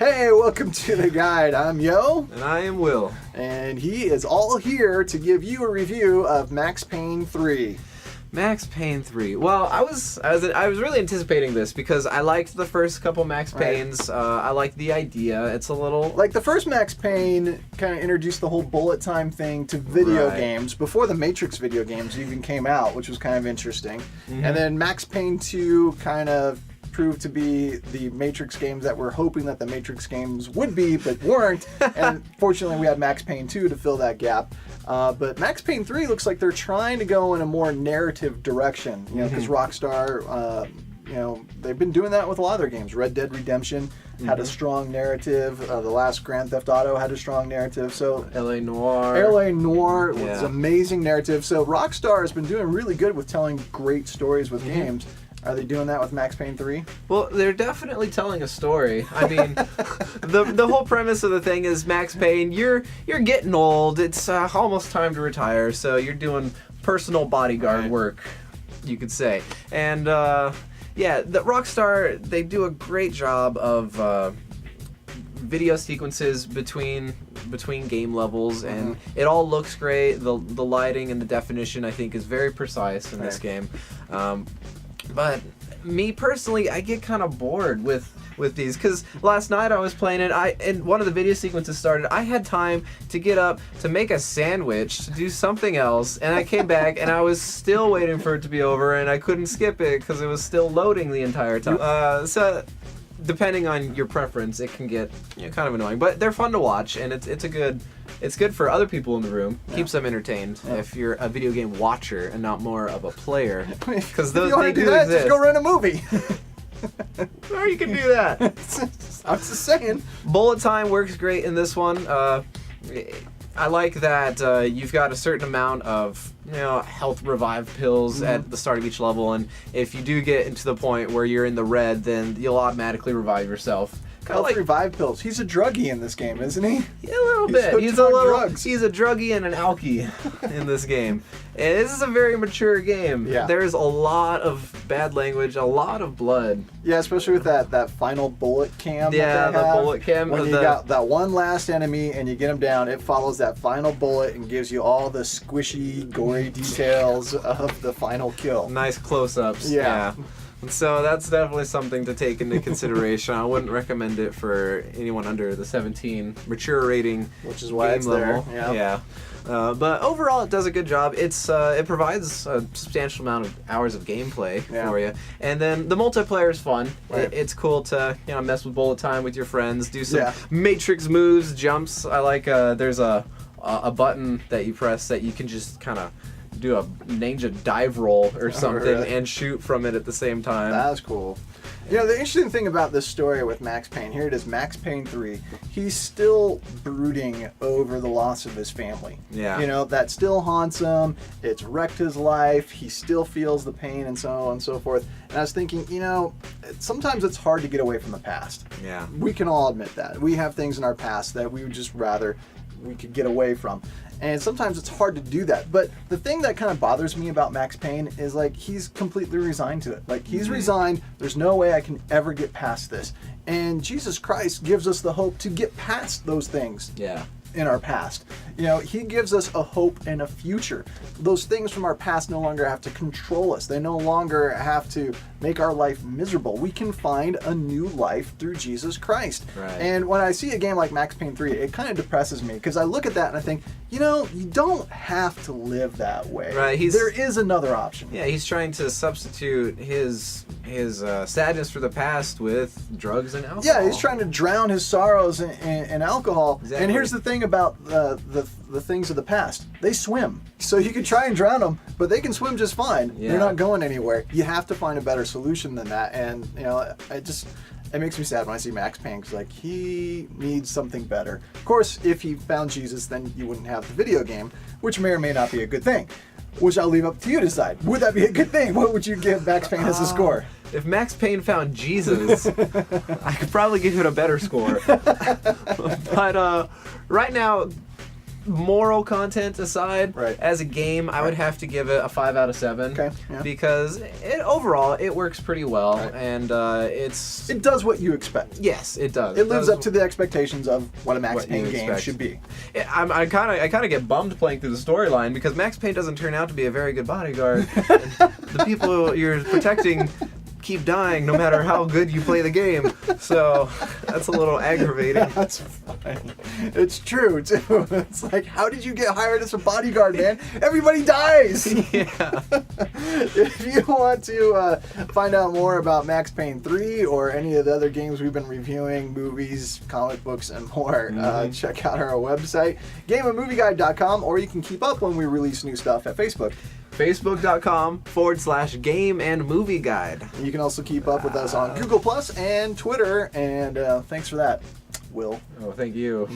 Hey, welcome to The Guide. I'm Yo. And I am Will. And he is all here to give you a review of Max Payne 3. Max Payne 3. Well, I was really anticipating this because I liked the first couple Max Paynes. I liked the idea. It's a little... Like, the first Max Payne kind of introduced the whole bullet time thing to video games before the Matrix video games even came out, which was kind of interesting. Mm-hmm. And then Max Payne 2 kind of proved to be the Matrix games that we're hoping that the Matrix games would be, but weren't. And fortunately, we had Max Payne 2 to fill that gap. But Max Payne 3 looks like they're trying to go in a more narrative direction, you know, because Rockstar, you know, they've been doing that with a lot of their games. Red Dead Redemption had a strong narrative. The last Grand Theft Auto had a strong narrative. So L.A. Noire. L.A. Noire was amazing narrative. So Rockstar has been doing really good with telling great stories with games. Are they doing that with Max Payne 3? Well, they're definitely telling a story. I mean, the whole premise of the thing is Max Payne, you're getting old. It's almost time to retire, so you're doing personal bodyguard work, you could say. And yeah, the Rockstar, they do a great job of video sequences between game levels, and it all looks great. The lighting and the definition, I think, is very precise in this game. But me personally, I get kind of bored with these, because last night I was playing it, and one of the video sequences started. I had time to get up to make a sandwich, to do something else, and I came back and I was still waiting for it to be over, and I couldn't skip it because it was still loading the entire time. So depending on your preference, it can get kind of annoying, but they're fun to watch, and it's good for other people in the room. Keeps them entertained if you're a video game watcher and not more of a player. Because those they do that, just go rent a movie. Or you can do that. I'm just saying. Bullet time works great in this one. I like that you've got a certain amount of health revive pills at the start of each level, and if you do get into the point where you're in the red, then you'll automatically revive yourself. Health revive pills. He's a druggie in this game, isn't he? Yeah, a little bit. He's a druggie and an alkie in this game. And this is a very mature game. Yeah. There's a lot of bad language, a lot of blood. Yeah, especially with that final bullet cam. Yeah, the bullet cam. When you got that one last enemy and you get him down, it follows that final bullet and gives you all the squishy, gory details of the final kill. Nice close-ups. Yeah. So that's definitely something to take into consideration. I wouldn't recommend it for anyone under the 17 mature rating, which is why it's level. There. Yeah. But overall, it does a good job. It provides a substantial amount of hours of gameplay for you, and then the multiplayer is fun. It's cool to mess with bullet time with your friends, do some Matrix moves, jumps. I like there's a button that you press that you can just kind of do a ninja dive roll or something and shoot from it at the same time. That's cool. The interesting thing about this story with Max Payne, here it is, Max Payne 3, he's still brooding over the loss of his family. Yeah. That still haunts him. It's wrecked his life. He still feels the pain and so on and so forth. And I was thinking, sometimes it's hard to get away from the past. Yeah. We can all admit that. We have things in our past that we would just rather we could get away from. And sometimes it's hard to do that. But the thing that kind of bothers me about Max Payne is, like, he's completely resigned to it. Like, he's resigned. There's no way I can ever get past this. And Jesus Christ gives us the hope to get past those things in our past. He gives us a hope and a future. Those things from our past no longer have to control us. They no longer have to make our life miserable. We can find a new life through Jesus Christ. Right. And when I see a game like Max Payne 3, it kind of depresses me, because I look at that and I think, you don't have to live that way. Right. There is another option. Yeah, he's trying to substitute his sadness for the past with drugs and alcohol. Yeah, he's trying to drown his sorrows in alcohol. Exactly. And here's the thing about the things of the past. They swim. So you could try and drown them, but they can swim just fine. Yeah. They're not going anywhere. You have to find a better solution than that. And, it makes me sad when I see Max Payne, because, like, he needs something better. Of course, if he found Jesus, then you wouldn't have the video game, which may or may not be a good thing, which I'll leave up to you to decide. Would that be a good thing? What would you give Max Payne as a score? If Max Payne found Jesus, I could probably give it a better score. But right now, moral content aside, right. as a game, I would have to give it a 5 out of 7. Okay. Yeah. Because overall, it works pretty well, right. and it does what you expect. Yes, it does. It lives up to the expectations of what a Max Payne game should be. I kind of get bummed playing through the storyline because Max Payne doesn't turn out to be a very good bodyguard. And the people you're protecting keep dying no matter how good you play the game. So that's a little aggravating. That's fine. It's true too. It's like, how did you get hired as a bodyguard, man? Everybody dies. Yeah. If you want to find out more about Max Payne 3 or any of the other games we've been reviewing, movies, comic books, and more, check out our website, gameandmovieguide.com, or you can keep up when we release new stuff at Facebook. Facebook.com/game and movie guide. You can also keep up with us on Google Plus and Twitter, and thanks for that, Will. Oh, thank you.